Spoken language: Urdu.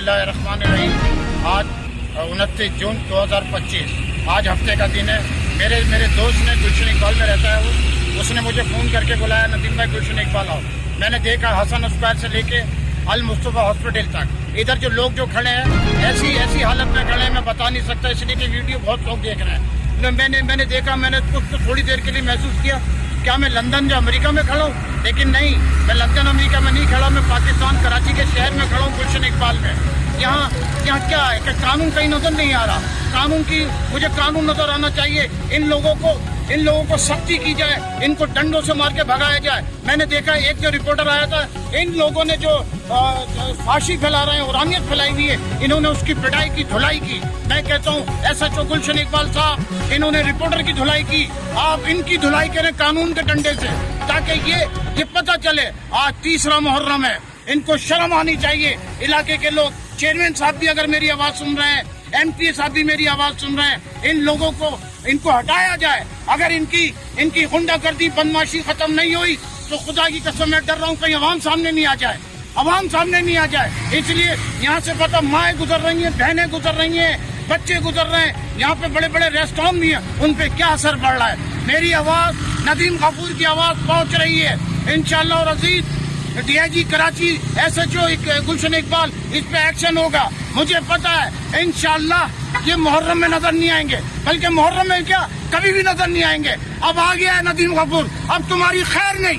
اللہ الرحمن الرحیم۔ آج 29 جون 2025 آج ہفتے کا دن ہے۔ میرے دوست نے گلشن اقبال میں رہتا ہے، اس نے مجھے فون کر کے بلایا، ندیم بھائی گلشن اقبال آؤ۔ میں نے دیکھا حسن اسپیل سے لے کے المصطفیٰ ہاسپٹل تک ادھر جو لوگ جو کھڑے ہیں ایسی حالت میں کھڑے ہیں، میں بتا نہیں سکتا، اس لیے کہ ویڈیو بہت لوگ دیکھ رہے ہیں۔ میں نے دیکھا، میں نے کچھ تھوڑی دیر کے لیے محسوس کیا کیا میں لندن یا امریکہ میں کھڑا ہوں، لیکن نہیں، میں لندن امریکہ میں نہیں کھڑا، میں پاکستان کراچی کے شہر میں کھڑا ہوں، گلشن اقبال میں۔ یہاں کیا ہے کہ قانون کہیں نظر نہیں آ رہا، مجھے قانون نظر آنا چاہیے۔ ان لوگوں کو سختی کی جائے، ان کو ڈنڈوں سے مار کے بھگایا جائے۔ میں نے دیکھا ایک جو رپورٹر آیا تھا، ان لوگوں نے جو فحاشی پھیلا رہے ہیں، اورانیت پھیلائی ہوئی ہے، انہوں نے اس کی پٹائی کی، دھلائی کی۔ میں کہتا ہوں SHO گلشن اقبال صاحب، انہوں نے رپورٹر کی دھلائی کی، آپ ان کی دھلائی کریں قانون کے ڈنڈے سے، تاکہ یہ پتہ چلے آج تیسرا محرم ہے، ان کو شرم آنی چاہیے۔ علاقے کے لوگ، چیئرمین صاحب بھی اگر میری آواز سن رہے ہیں، MP صاحب بھی میری آواز سن رہے ہیں، ان لوگوں کو ان کو ہٹایا جائے۔ اگر ان کی غنڈہ گردی بدماشی ختم نہیں ہوئی تو خدا کی قسم میں ڈر رہا ہوں کہیں عوام سامنے نہیں آ جائے۔ اس لیے یہاں سے پتہ مائیں گزر رہی ہیں، بہنیں گزر رہی ہیں، بچے گزر رہے ہیں، یہاں پہ بڑے بڑے ریسٹورینٹ بھی ہیں، ان پہ کیا اثر پڑ رہا ہے۔ میری آواز، ندیم غفور کی آواز پہنچ رہی ہے۔ انشاءاللہ اور عزیز DIG کراچی SHO گلشن اقبال، اس پہ ایکشن ہوگا۔ مجھے پتا ہے انشاءاللہ یہ محرم میں نظر نہیں آئیں گے، بلکہ محرم میں کیا کبھی بھی نظر نہیں آئیں گے۔ اب آ گیا ہے ندیم غفور، اب تمہاری خیر نہیں۔